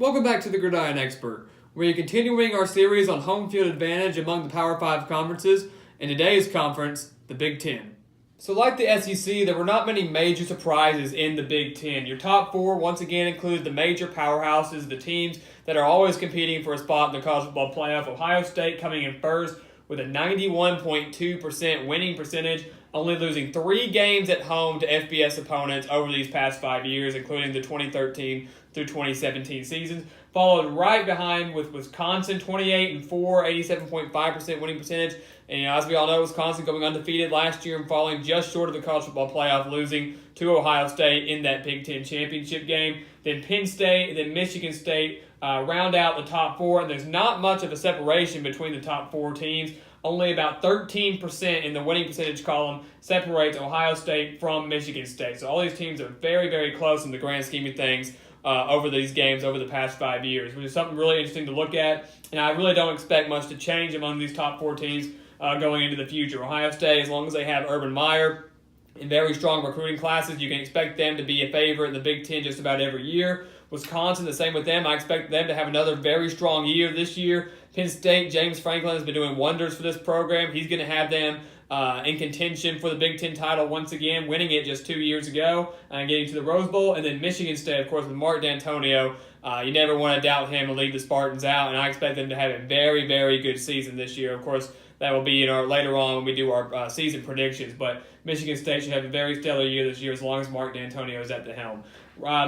Welcome back to the Gridiron Expert. We're continuing our series on home field advantage among the Power 5 conferences, and today's conference, the Big Ten. So like the SEC, there were not many major surprises in the Big Ten. Your top four once again include the major powerhouses, the teams that are always competing for a spot in the college football playoff. Ohio State coming in first with a 91.2% winning percentage, only losing 3 games at home to FBS opponents over these past 5 years, including the 2013 through 2017 seasons. Followed right behind with Wisconsin, 28-4, 87.5% winning percentage. And as we all know, Wisconsin going undefeated last year and falling just short of the college football playoff, losing to Ohio State in that Big Ten championship game. Then Penn State, then Michigan State round out the top 4, and there's not much of a separation between the top 4 teams. Only about 13% in the winning percentage column separates Ohio State from Michigan State. So all these teams are very, very close in the grand scheme of things over these games over the past 5 years, which is something really interesting to look at. And I really don't expect much to change among these top 4 teams going into the future. Ohio State, as long as they have Urban Meyer in very strong recruiting classes, you can expect them to be a favorite in the Big Ten just about every year. Wisconsin, the same with them. I expect them to have another very strong year this year. Penn State, James Franklin has been doing wonders for this program. He's going to have them in contention for the Big Ten title once again, winning it just 2 years ago and getting to the Rose Bowl. And then Michigan State, of course, with Mark D'Antonio. You never want to doubt him and lead the Spartans out, and I expect them to have a very, very good season this year. Of course, that will be in our later on when we do our season predictions, but Michigan State should have a very stellar year this year as long as Mark D'Antonio is at the helm.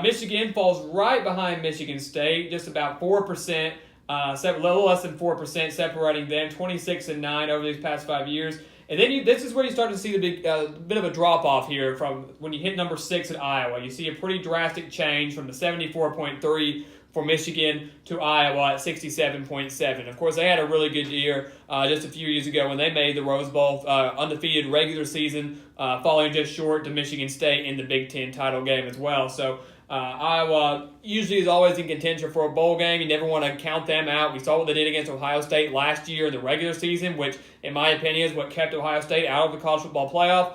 Michigan falls right behind Michigan State, just about 4%, a little less than 4%, separating them, 26-9 over these past 5 years. And then this is where you start to see the big bit of a drop-off here from when you hit number 6 at Iowa. You see a pretty drastic change from the 74.3 for Michigan to Iowa at 67.7. Of course, they had a really good year just a few years ago when they made the Rose Bowl, undefeated regular season, falling just short to Michigan State in the Big Ten title game as well. So Iowa usually is always in contention for a bowl game. You never want to count them out. We saw what they did against Ohio State last year in the regular season, which, in my opinion, is what kept Ohio State out of the college football playoff.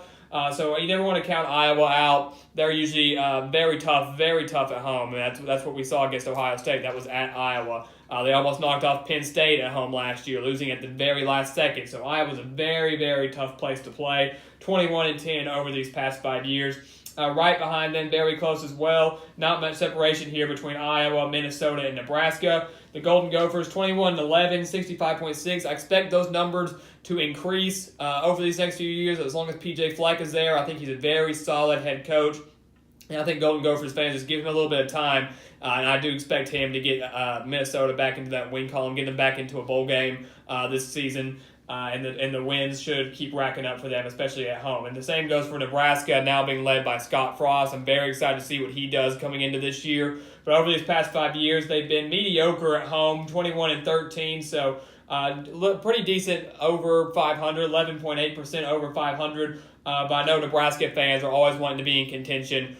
So you never want to count Iowa out. They're usually very tough at home, and that's what we saw against Ohio State. That was at Iowa. They almost knocked off Penn State at home last year, losing at the very last second. So Iowa's a very, very tough place to play. 21-10 over these past 5 years. Right behind them, very close as well. Not much separation here between Iowa, Minnesota, and Nebraska. The Golden Gophers, 21-11, 65.6. I expect those numbers to increase over these next few years as long as P.J. Fleck is there. I think he's a very solid head coach. And I think Golden Gophers fans just give him a little bit of time. And I do expect him to get Minnesota back into that win column, get them back into a bowl game this season. And the wins should keep racking up for them, especially at home. And the same goes for Nebraska, now being led by Scott Frost. I'm very excited to see what he does coming into this year. But over these past 5 years, they've been mediocre at home, 21-13. So pretty decent over 500, 11.8% over 500. But I know Nebraska fans are always wanting to be in contention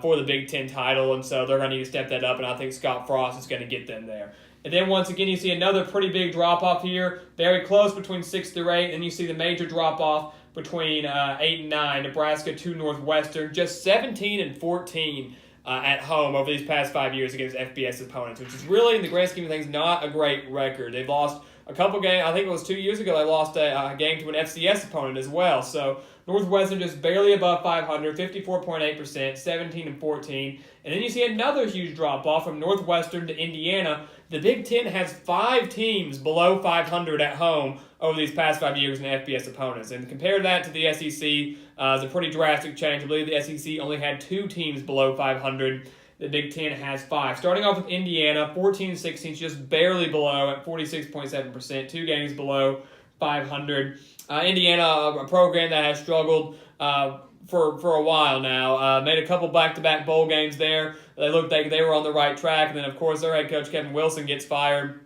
for the Big Ten title, and so they're going to need to step that up, and I think Scott Frost is going to get them there. And then once again, you see another pretty big drop-off here, very close between 6 through 8, and you see the major drop-off between 8 and 9, Nebraska to Northwestern, just 17-14 at home over these past 5 years against FBS opponents, which is really, in the grand scheme of things, not a great record. They've lost a couple games. I think it was 2 years ago they lost a game to an FCS opponent as well. So Northwestern just barely above 500, 54.8%, 17-14. And then you see another huge drop-off from Northwestern to Indiana. The Big Ten has 5 teams below 500 at home over these past 5 years in FBS opponents. And compare that to the SEC, it's a pretty drastic change. I believe the SEC only had 2 teams below 500. The Big Ten has 5. Starting off with Indiana, 14-16, just barely below at 46.7%, 2 games below 500. Indiana, a program that has struggled for a while now. Made a couple back-to-back bowl games there. They looked like they were on the right track. And then, of course, their head coach, Kevin Wilson, gets fired.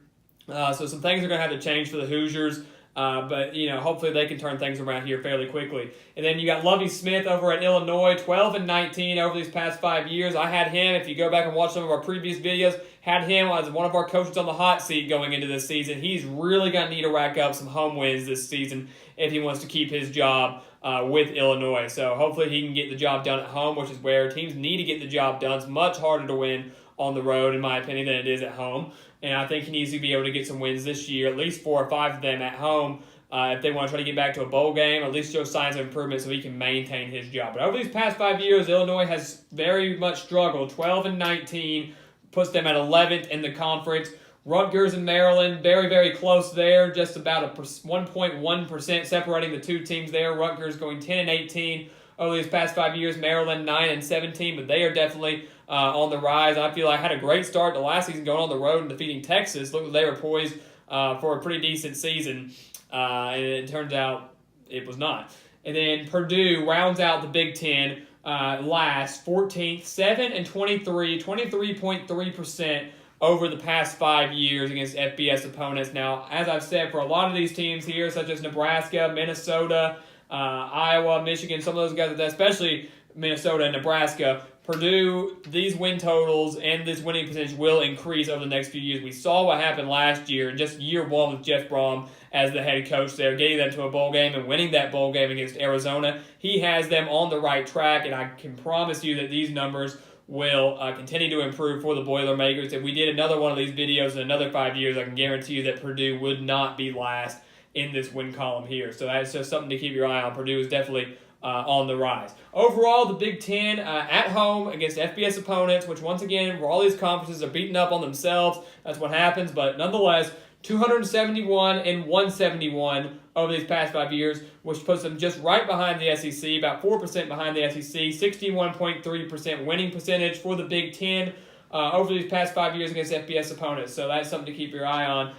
So some things are going to have to change for the Hoosiers. But, hopefully they can turn things around here fairly quickly. And then you got Lovie Smith over at Illinois, 12-19 over these past 5 years. I had him, if you go back and watch some of our previous videos, had him as one of our coaches on the hot seat going into this season. He's really going to need to rack up some home wins this season if he wants to keep his job with Illinois. So hopefully he can get the job done at home, which is where teams need to get the job done. It's much harder to win on the road, in my opinion, than it is at home. And I think he needs to be able to get some wins this year, at least 4 or 5 of them at home, if they want to try to get back to a bowl game, at least show signs of improvement so he can maintain his job. But over these past 5 years, Illinois has very much struggled. 12-19 puts them at 11th in the conference. Rutgers and Maryland, very, very close there, just about 1.1% separating the two teams there. Rutgers going 10-18 over these past 5 years. Maryland 9-17, but they are definitely on the rise. I feel like had a great start to last season going on the road and defeating Texas. Looked like they were poised for a pretty decent season, and it turns out it was not. And then Purdue rounds out the Big Ten last, 14th, 7-23, 23.3% over the past 5 years against FBS opponents. Now, as I've said, for a lot of these teams here, such as Nebraska, Minnesota, Iowa, Michigan, some of those guys, especially Minnesota and Nebraska, Purdue, these win totals and this winning percentage will increase over the next few years. We saw what happened last year in just year one with Jeff Brom as the head coach there, getting them to a bowl game and winning that bowl game against Arizona. He has them on the right track, and I can promise you that these numbers will continue to improve for the Boilermakers. If we did another one of these videos in another 5 years, I can guarantee you that Purdue would not be last in this win column here. So that's just something to keep your eye on. Purdue is definitely on the rise. Overall, the Big Ten at home against FBS opponents, which once again, where all these conferences are beating up on themselves, that's what happens. But nonetheless, 271-171 over these past 5 years, which puts them just right behind the SEC, about 4% behind the SEC, 61.3% winning percentage for the Big Ten over these past 5 years against FBS opponents. So that's something to keep your eye on,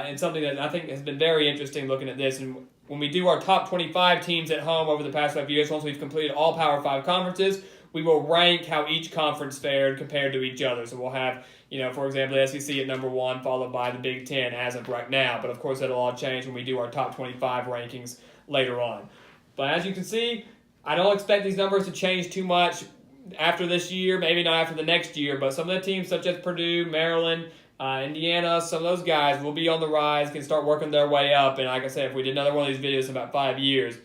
and something that I think has been very interesting looking at this. And when we do our top 25 teams at home over the past 5 years, once we've completed all Power 5 conferences, we will rank how each conference fared compared to each other. So we'll have, for example, the SEC at number 1, followed by the Big Ten as of right now. But of course, that'll all change when we do our top 25 rankings later on. But as you can see, I don't expect these numbers to change too much after this year, maybe not after the next year, but some of the teams such as Purdue, Maryland, Indiana, some of those guys will be on the rise, can start working their way up. And like I said, if we did another one of these videos in about 5 years,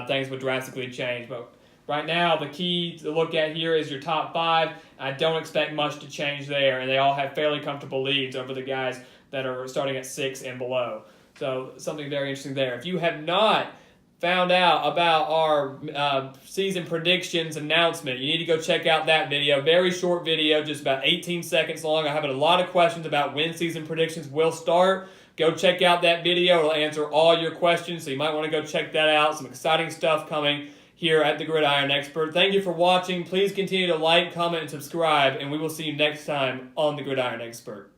things would drastically change. But right now, the key to look at here is your top 5. I don't expect much to change there, and they all have fairly comfortable leads over the guys that are starting at 6 and below. So something very interesting there. If you have not found out about our season predictions announcement, you need to go check out that video. Very short video, just about 18 seconds long. I have a lot of questions about when season predictions will start. Go check out that video. It'll answer all your questions, so you might want to go check that out. Some exciting stuff coming here at The Gridiron Expert. Thank you for watching. Please continue to like, comment, and subscribe, and we will see you next time on The Gridiron Expert.